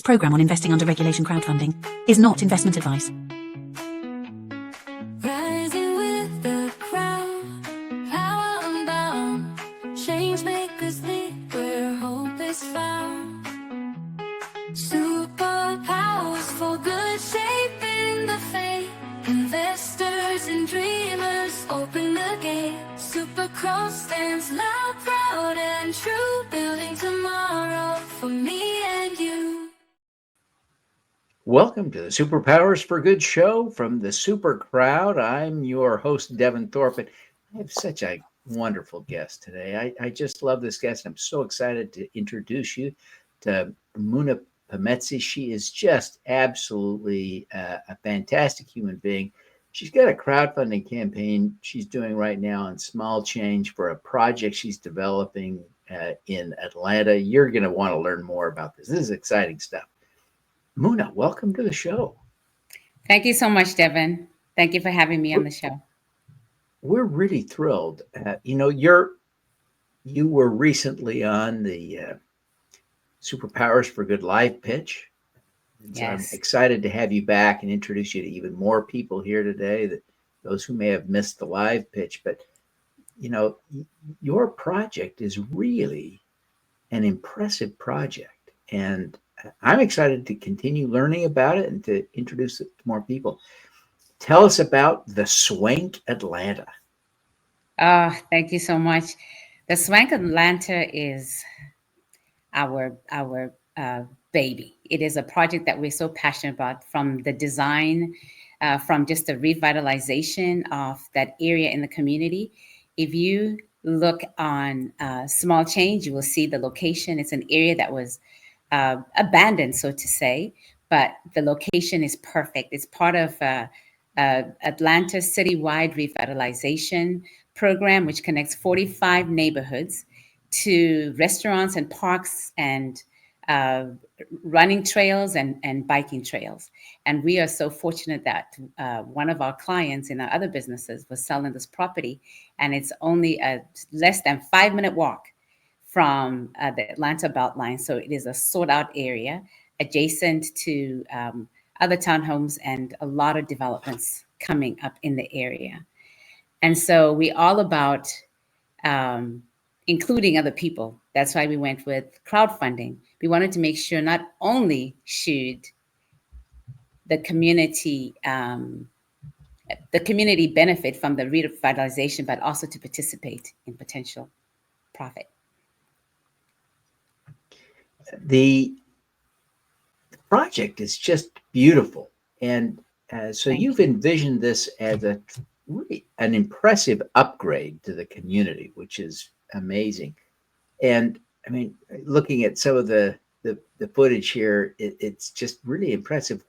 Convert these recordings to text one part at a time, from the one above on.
program on investing under regulation crowdfunding is not investment advice. Rising with the crowd, power unbound, change makers lead where hope is found. Superpowers for good, shaping the fate. Investors and dreamers open the gate. Super Crow stands loud, proud and true, building tomorrow for me and you. Welcome to the Superpowers for Good show from the Super Crowd. I'm your host, Devin Thorpe, and I have such a wonderful guest today. I just love this guest. I'm so excited to introduce you to Phometsi. She is just absolutely a fantastic human being. She's got a crowdfunding campaign she's doing right now on Small Change for a project she's developing in Atlanta. You're going to want to learn more about this. This is exciting stuff. Muna, welcome to the show. Thank you so much, Devin. Thank you for having me on the show. We're really thrilled. You were recently on the Superpowers for Good live pitch. And so Yes. I'm excited to have you back and introduce you to even more people here today, that those who may have missed the live pitch. But, your project is really an impressive project. And I'm excited to continue learning about it and to introduce it to more people. Tell us about the Swank Atlanta. Thank you so much. The Swank Atlanta is our baby. It is a project that we're so passionate about, from the design, from just the revitalization of that area in the community. If you look on Small Change, you will see the location. It's an area that was abandoned, so to say, but the location is perfect. It's part of Atlanta citywide revitalization program, which connects 45 neighborhoods to restaurants and parks and running trails and biking trails. And we are so fortunate that one of our clients in our other businesses was selling this property, and it's only a less than 5-minute walk from the Atlanta Beltline. So it is a sought out area adjacent to other townhomes and a lot of developments coming up in the area. And so we're all about including other people. That's why we went with crowdfunding. We wanted to make sure not only should the community benefit from the revitalization, but also to participate in potential profit. The project is just beautiful. And so you've envisioned this as an impressive upgrade to the community, which is amazing. And I mean, looking at some of the footage here, it's just really impressive.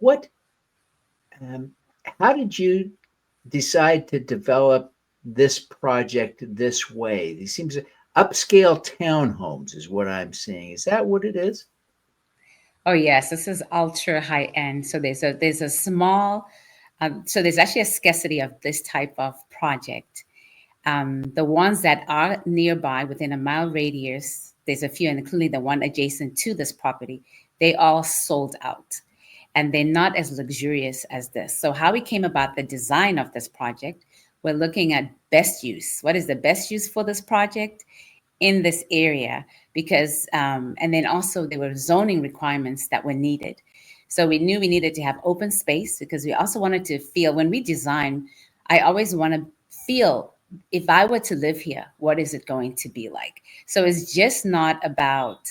How did you decide to develop this project this way? It seems upscale townhomes is what I'm seeing. Is that what it is? Oh yes, this is ultra high end. So there's a small, so there's actually a scarcity of this type of project. The ones that are nearby within a mile radius, there's a few, including the one adjacent to this property, they all sold out. And they're not as luxurious as this. So how we came about the design of this project, we're looking at best use. What is the best use for this project in this area? Because, and then also there were zoning requirements that were needed. So we knew we needed to have open space, because we also wanted to feel, when we design, I always want to feel, if I were to live here, what is it going to be like? So it's just not about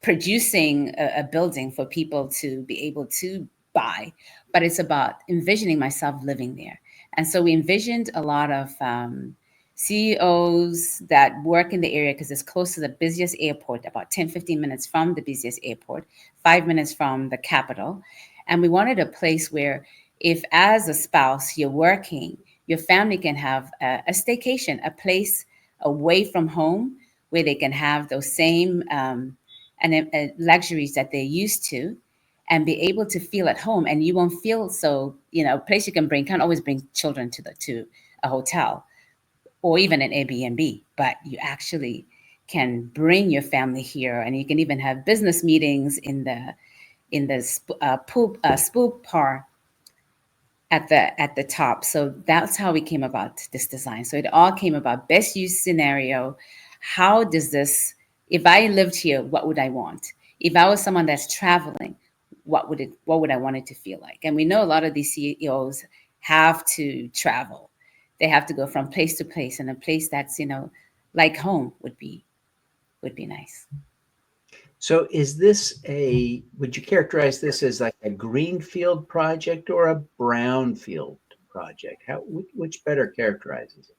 producing a building for people to be able to buy, but it's about envisioning myself living there. And so we envisioned a lot of CEOs that work in the area, because it's close to the busiest airport, about 10-15 minutes from the busiest airport, 5 minutes from the capital. And we wanted a place where, if as a spouse you're working, your family can have a staycation, a place away from home where they can have those same luxuries that they're used to, and be able to feel at home. And you won't feel so, a place you can bring, can't always bring children to a hotel or even an Airbnb, but you actually can bring your family here, and you can even have business meetings in the spook par at the top. So that's how we came about this design. So it all came about best use scenario. How does this, if I lived here, what would I want? If I was someone that's traveling, what would I want it to feel like? And we know a lot of these CEOs have to travel. They have to go from place to place, and a place that's, like home would be nice. So would you characterize this as like a greenfield project or a brownfield project? Which better characterizes it?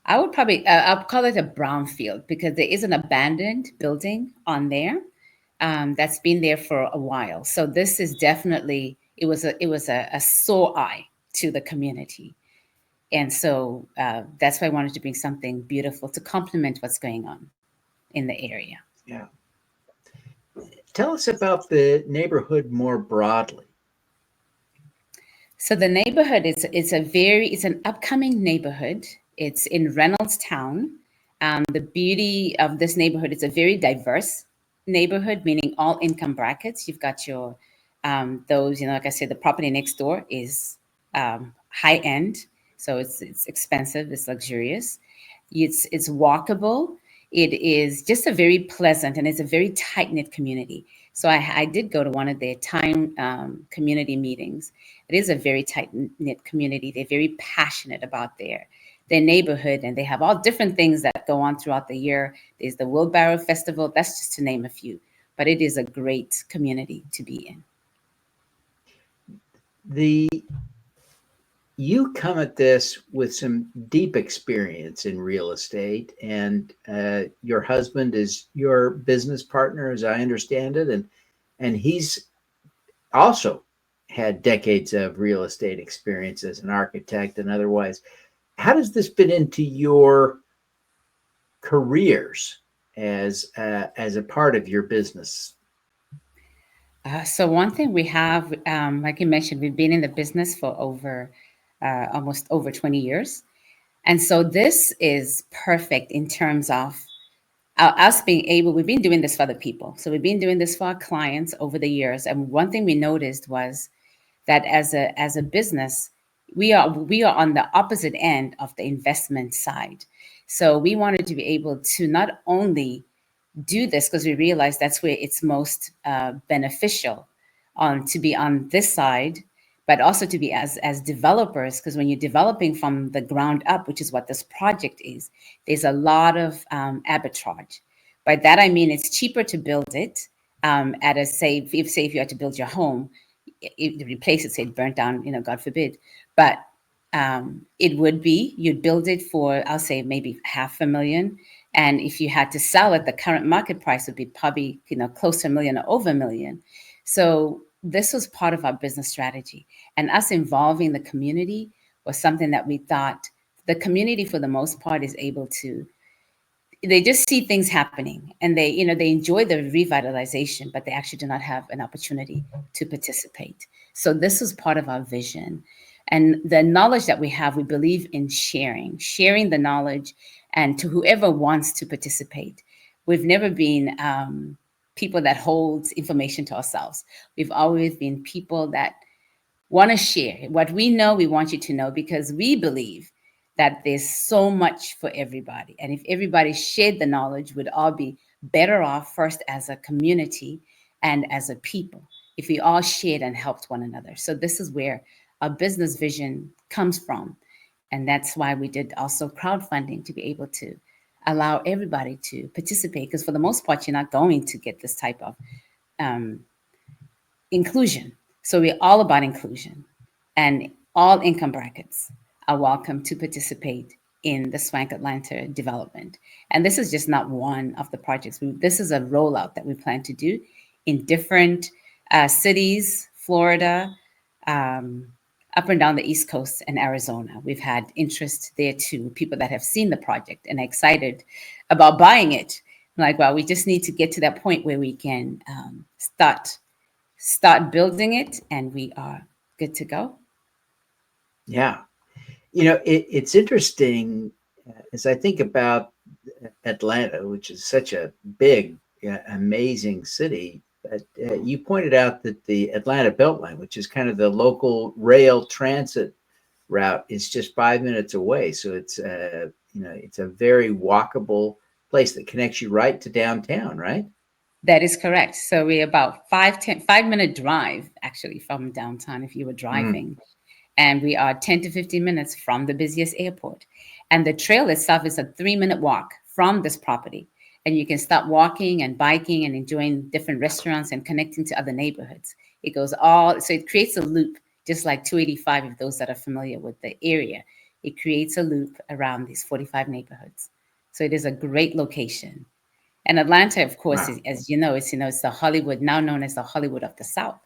I would probably, I'll call it a brownfield, because there is an abandoned building on there that's been there for a while. So this is definitely, it was a sore eye to the community. And so that's why I wanted to bring something beautiful to complement what's going on in the area. Yeah. Tell us about the neighborhood more broadly. So the neighborhood it's an upcoming neighborhood. It's in Reynoldstown. The beauty of this neighborhood, it's a very diverse neighborhood, meaning all income brackets. You've got your those, like I said, the property next door is high end, so it's expensive, it's luxurious, it's walkable. It is just a very pleasant, and it's a very tight-knit community. So I did go to one of their community meetings. It is a very tight-knit community. They're very passionate about their neighborhood, and they have all different things that go on throughout the year. There's the Wheelbarrow Festival, that's just to name a few. But it is a great community to be in. You come at this with some deep experience in real estate, and your husband is your business partner, as I understand it, and he's also had decades of real estate experience as an architect and otherwise. How does this fit into your careers as a part of your business? So one thing we have, like you mentioned, we've been in the business for almost over 20 years. And so this is perfect in terms of us being able, we've been doing this for other people. So we've been doing this for our clients over the years. And one thing we noticed was that as a business, we are on the opposite end of the investment side. So we wanted to be able to not only do this, because we realized that's where it's most beneficial to be on this side, but also to be as developers, because when you're developing from the ground up, which is what this project is, there's a lot of arbitrage. By that I mean it's cheaper to build it at a if you had to build your home, replace it, say it burnt down, God forbid, but you'd build it for, I'll say maybe $500,000. And if you had to sell it, the current market price would be probably, close to $1 million or over $1 million. So this was part of our business strategy, and us involving the community was something that we thought the community, for the most part, is able to, they just see things happening, and they enjoy the revitalization, but they actually do not have an opportunity to participate. So this was part of our vision. And the knowledge that we have, we believe in sharing the knowledge, and to whoever wants to participate. We've never been people that hold information to ourselves. We've always been people that want to share what we know. We want you to know, because we believe that there's so much for everybody. And if everybody shared the knowledge, we'd all be better off, first as a community and as a people, if we all shared and helped one another. So this is where our business vision comes from. And that's why we did also crowdfunding, to be able to allow everybody to participate. Because for the most part, you're not going to get this type of inclusion. So we're all about inclusion, and all income brackets are welcome to participate in the Swank Atlanta development. And this is just not one of the projects. This is a rollout that we plan to do in different cities, Florida, up and down the East Coast, and Arizona. We've had interest there too, people that have seen the project and are excited about buying it. Like, well, we just need to get to that point where we can start building it, and we are good to go. Yeah. It's interesting as I think about Atlanta, which is such a big, amazing city. But you pointed out that the Atlanta Beltline, which is kind of the local rail transit route, is just 5 minutes away. So it's it's a very walkable place that connects you right to downtown, right? That is correct. So we're about 5-minute drive actually from downtown if you were driving. And we are 10 to 15 minutes from the busiest airport. And the trail itself is a 3-minute walk from this property. And you can start walking and biking and enjoying different restaurants and connecting to other neighborhoods. It goes so it creates a loop, just like 285, if those that are familiar with the area. It creates a loop around these 45 neighborhoods. So it is a great location. And Atlanta, of course, Wow. as you know, it's the Hollywood, now known as the Hollywood of the South.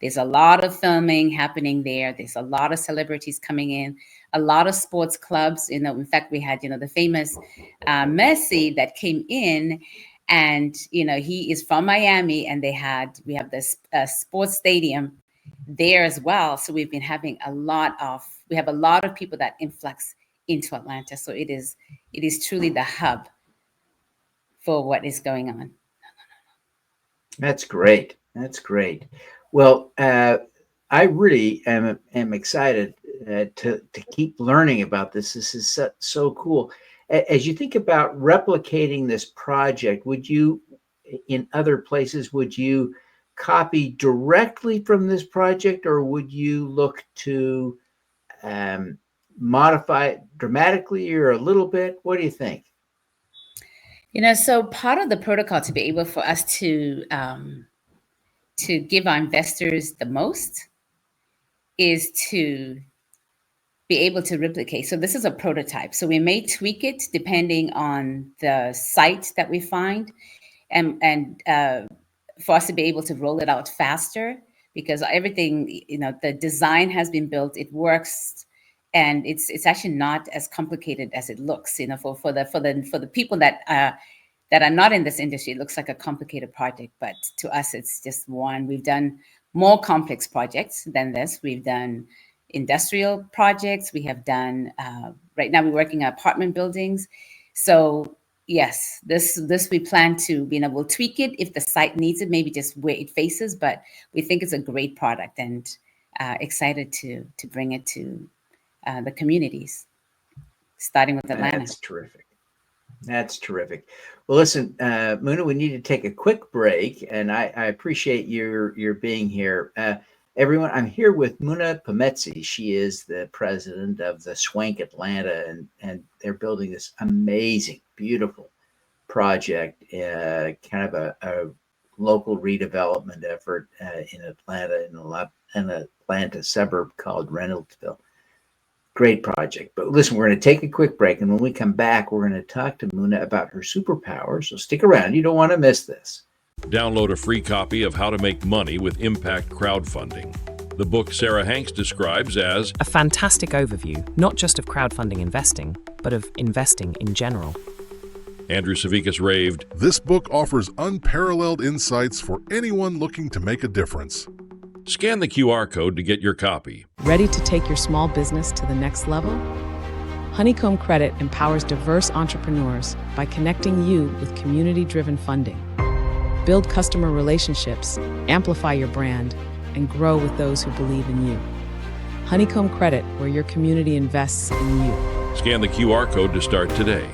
There's a lot of filming happening there. There's a lot of celebrities coming in, a lot of sports clubs. In fact, we had, the famous Messi that came in, and, he is from Miami, and we have this sports stadium there as well. So we have a lot of people that influx into Atlanta. So it is truly the hub for what is going on. That's great. That's great. Well, I really am excited to keep learning about this. This is so cool. As you think about replicating this project, in other places, would you copy directly from this project, or would you look to modify it dramatically or a little bit? What do you think? So part of the protocol to be able for us to give our investors the most is to be able to replicate. So this is a prototype. So we may tweak it depending on the site that we find, and for us to be able to roll it out faster, because everything, the design has been built, it works, and it's actually not as complicated as it looks. For the people that are not in this industry, it looks like a complicated project, but to us, it's just one. We've done more complex projects than this. We've done industrial projects. We have done, right now we're working on apartment buildings. So yes, this we plan to we'll tweak it if the site needs it, maybe just where it faces, but we think it's a great product, and excited to bring it to the communities, starting with Atlanta. That's terrific. That's terrific. Well, listen, Muna, we need to take a quick break, and I appreciate your being here. Everyone, I'm here with Muna Phometsi. She is the president of the Swank Atlanta, and they're building this amazing, beautiful project, kind of a local redevelopment effort in Atlanta, in an Atlanta suburb called Reynoldstown. Great project. But listen, we're going to take a quick break, and when we come back, we're going to talk to Muna about her superpower. So stick around. You don't want to miss this. Download a free copy of How to Make Money with Impact Crowdfunding, the book Sarah Hanks describes as a fantastic overview, not just of crowdfunding investing, but of investing in general. Andrew Savickas raved, "This book offers unparalleled insights for anyone looking to make a difference." Scan the QR code to get your copy. Ready to take your small business to the next level? Honeycomb Credit empowers diverse entrepreneurs by connecting you with community-driven funding. Build customer relationships, amplify your brand, and grow with those who believe in you. Honeycomb Credit, where your community invests in you. Scan the QR code to start today.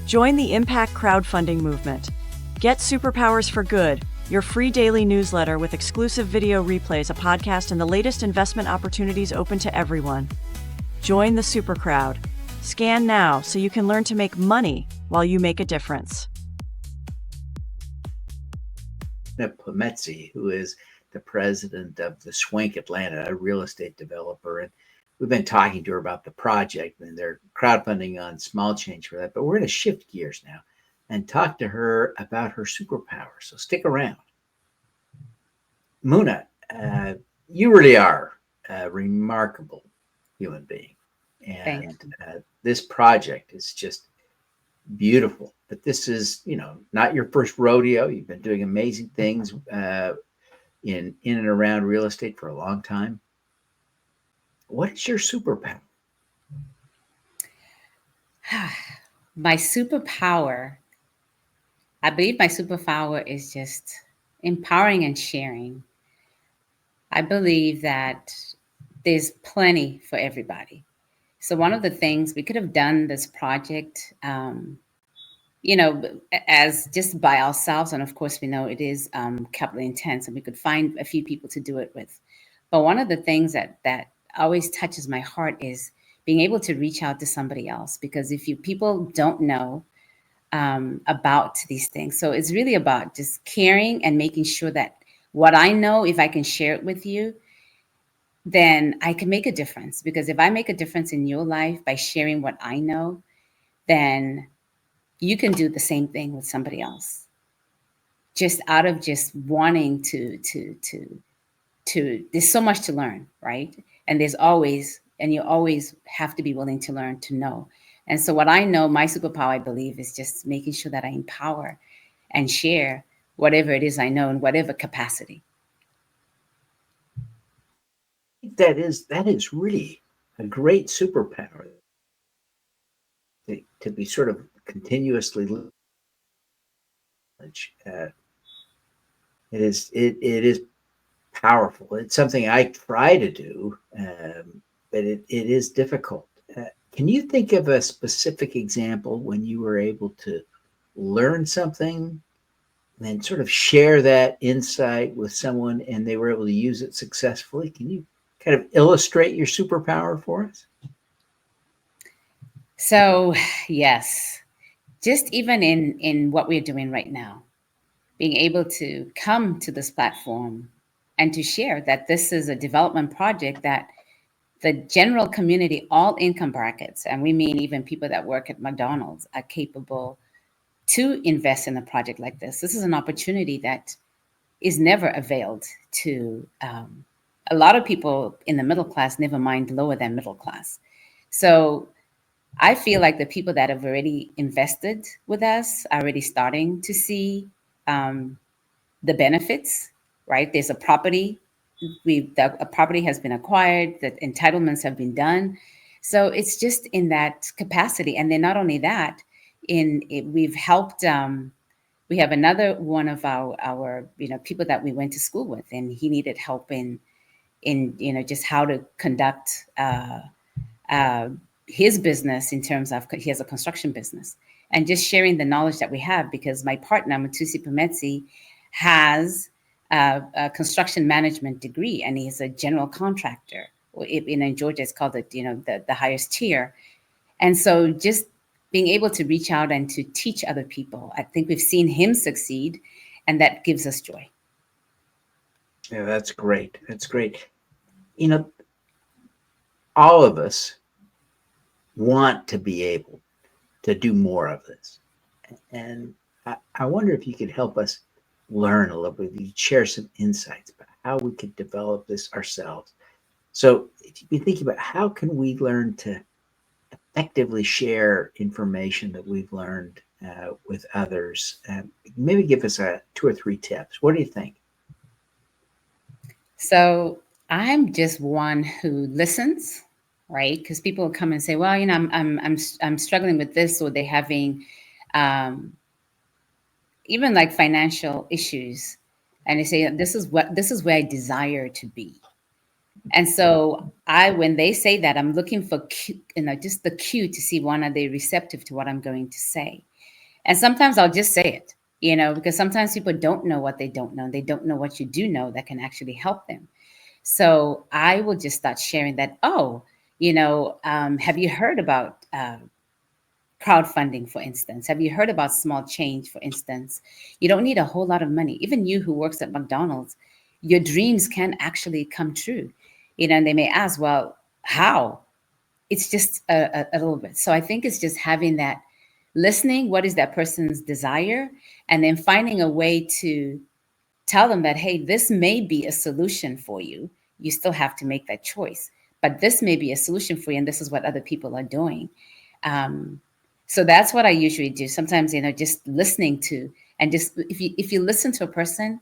Join the Impact Crowdfunding movement. Get Superpowers for Good, your free daily newsletter with exclusive video replays, a podcast, and the latest investment opportunities open to everyone. Join the super crowd. Scan now so you can learn to make money while you make a difference. Phometsi, who is the president of the Swank Atlanta, a real estate developer. And we've been talking to her about the project, and they're crowdfunding on small change for that. But we're going to shift gears now and talk to her about her superpower. So stick around. Muna, you really are a remarkable human being. And this project is just beautiful. But this is, not your first rodeo. You've been doing amazing things in and around real estate for a long time. What is your superpower? My superpower, I believe my superpower is just empowering and sharing. I believe that there's plenty for everybody. So one of the things we could have done this project, as just by ourselves, and of course we know it is capital intense, and we could find a few people to do it with. But one of the things that always touches my heart is being able to reach out to somebody else, because if people don't know about these things, so it's really about just caring and making sure that what I know, if I can share it with you, then I can make a difference. Because if I make a difference in your life by sharing what I know, then you can do the same thing with somebody else. Just out of just wanting to there's so much to learn, right? And you always have to be willing to learn, to know. And so what I know, my superpower, I believe, is just making sure that I empower and share whatever it is I know in whatever capacity. That is really a great superpower to be sort of continuously. It is powerful. It's something I try to do, but it is difficult. Can you think of a specific example when you were able to learn something and then sort of share that insight with someone and they were able to use it successfully? Can you kind of illustrate your superpower for us? So, yes, just even in what we're doing right now, being able to come to this platform and to share that this is a development project that the general community, all income brackets, and we mean even people that work at McDonald's, are capable to invest in a project like this. This is an opportunity that is never availed to a lot of people in the middle class, never mind lower than middle class. So I feel like the people that have already invested with us are already starting to see the benefits, right? There's a property, a property has been acquired, the entitlements have been done. So it's just in that capacity. And then not only that, we've helped, we have another one of our people that we went to school with, and he needed help in just how to conduct his business in terms of, he has a construction business, and just sharing the knowledge that we have, because my partner, Phometsi, has a construction management degree, and he's a general contractor. In Georgia, it's called the highest tier. And so just being able to reach out and to teach other people, I think we've seen him succeed, and that gives us joy. Yeah, that's great. That's great. All of us want to be able to do more of this. And I wonder if you could help us learn a little bit. You share some insights about how we could develop this ourselves. So if you think about how can we learn to effectively share information that we've learned with others, maybe give us 2 or 3 tips. What do you think? So I'm just one who listens, right? Because people come and say, well, I'm struggling with this, or they're having even like financial issues, and they say, this is where I desire to be. And so when they say that, I'm looking for just the cue to see, are they receptive to what I'm going to say? And sometimes I'll just say it, because sometimes people don't know what they don't know. They don't know what you do know that can actually help them. So I will just start sharing that, have you heard about crowdfunding, for instance? Have you heard about small change, for instance? You don't need a whole lot of money. Even you who works at McDonald's, your dreams can actually come true. And they may ask, well, how? It's just a little bit. So I think it's just having that listening, what is that person's desire, and then finding a way to tell them that, hey, this may be a solution for you. You still have to make that choice, but this may be a solution for you, and this is what other people are doing. So that's what I usually do. Sometimes, just listening to, and just if you listen to a person,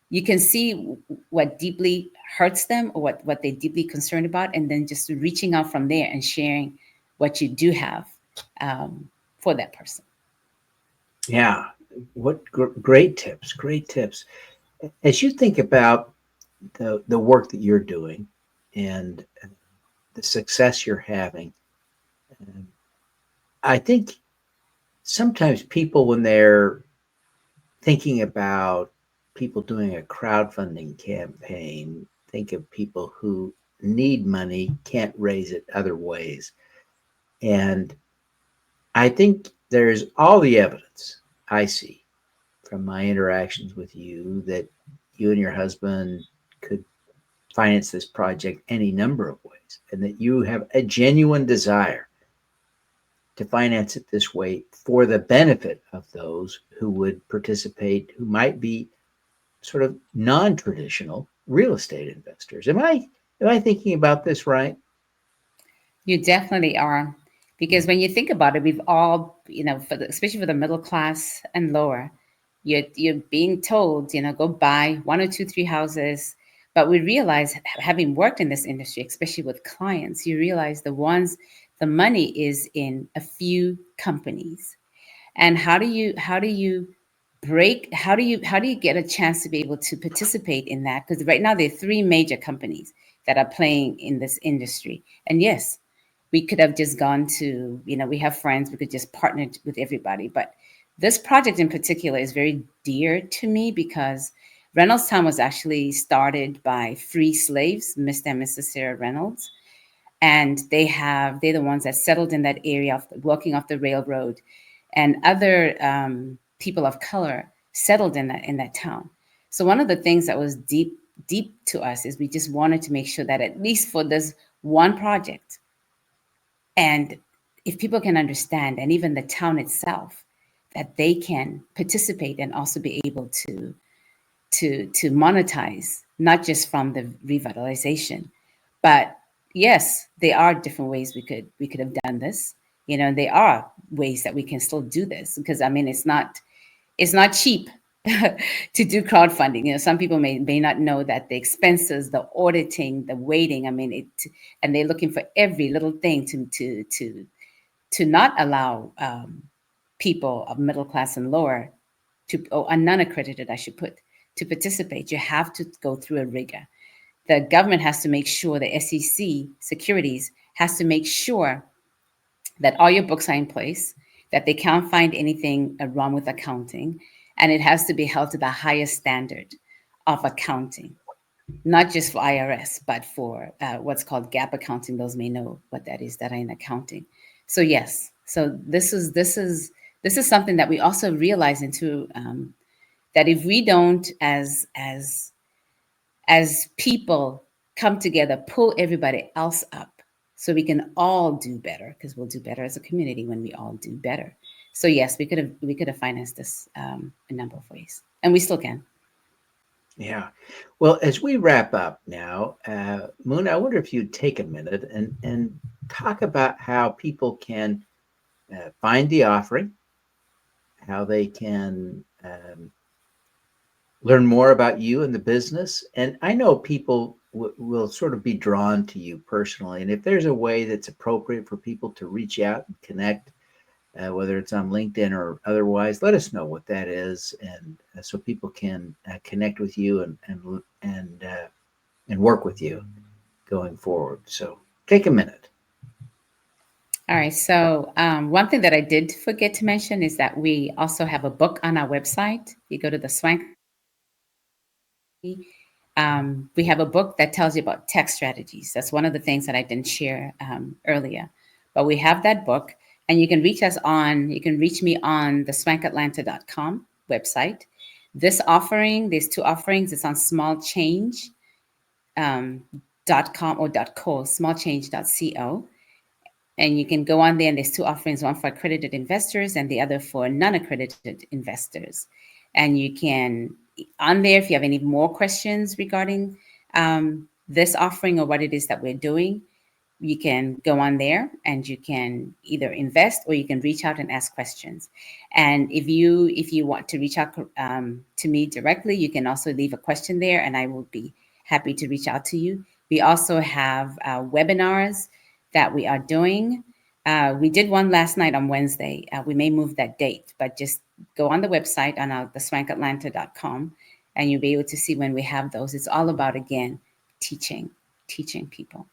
you can see what deeply hurts them or what they're deeply concerned about, and then just reaching out from there and sharing what you do have for that person. Yeah. What great tips. Great tips. As you think about the work that you're doing and the success you're having, I think sometimes people, when they're thinking about people doing a crowdfunding campaign, think of people who need money, can't raise it other ways. And I think there's all the evidence I see from my interactions with you that you and your husband could finance this project any number of ways, and that you have a genuine desire to finance it this way for the benefit of those who would participate, who might be sort of non-traditional real estate investors. Am I thinking about this right? You definitely are. Because when you think about it, we've all, especially for the middle class and lower, you're being told, go buy 1 or 2, 3 houses. But we realize, having worked in this industry, especially with clients, you realize the money is in a few companies. And how do you get a chance to be able to participate in that? Because right now there are 3 major companies that are playing in this industry. And yes, we could have just gone to, we have friends, we could just partner with everybody. But this project in particular is very dear to me because Reynoldstown was actually started by free slaves, Mr. and Mrs. Sarah Reynolds. And they're the ones that settled in that area, working off the railroad, and other people of color settled in that town. So one of the things that was deep to us is we just wanted to make sure that at least for this one project, and if people can understand, and even the town itself, that they can participate and also be able to monetize, not just from the revitalization, but yes, there are different ways we could have done this. There are ways that we can still do this because it's not cheap to do crowdfunding. Some people may not know that the expenses, the auditing, the waiting. And they're looking for every little thing to not allow people of middle class and lower or non-accredited, I should put, to participate. You have to go through a rigor. The government has to make sure, the SEC securities has to make sure that all your books are in place, that they can't find anything wrong with accounting, and it has to be held to the highest standard of accounting, not just for IRS, but for what's called GAAP accounting. Those may know what that is, that are in accounting. So yes, so this is something that we also realize into that if we don't, as people, come together, pull everybody else up, so we can all do better, because we'll do better as a community when we all do better. So yes, we could have financed this a number of ways, and we still can. Yeah. Well, as we wrap up now, Moon, I wonder if you'd take a minute and talk about how people can find the offering, how they can learn more about you and the business. And I know people will sort of be drawn to you personally. And if there's a way that's appropriate for people to reach out and connect, whether it's on LinkedIn or otherwise, let us know what that is, and so people can connect with you and work with you going forward. So take a minute. All right. So one thing that I did forget to mention is that we also have a book on our website. You go to the Swank. We have a book that tells you about tech strategies. That's one of the things that I didn't share earlier. But we have that book, and you can reach me on the swankatlanta.com website. This offering, there's 2 offerings. It's on smallchange.com or .co, smallchange.co. And you can go on there, and there's 2 offerings, one for accredited investors and the other for non-accredited investors. And you can, on there, if you have any more questions regarding this offering or what it is that we're doing, you can go on there and you can either invest or you can reach out and ask questions. And if you want to reach out to me directly, you can also leave a question there, and I will be happy to reach out to you. We also have webinars that we are doing We did one last night on Wednesday. We may move that date, but just go on the website on the swankatlanta.com, and you'll be able to see when we have those. It's all about, again, teaching people.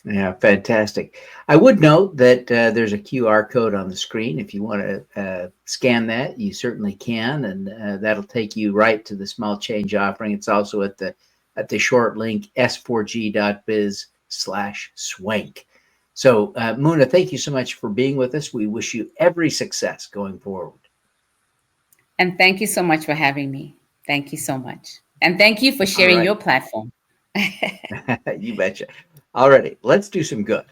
Yeah, fantastic. I would note that there's a QR code on the screen. If you want to scan that, you certainly can, and that'll take you right to the small change offering. It's also at the short link s4g.biz/swank. So, Muna, thank you so much for being with us. We wish you every success going forward. And thank you so much for having me. Thank you so much. And thank you for sharing your platform. You betcha. All righty, let's do some good.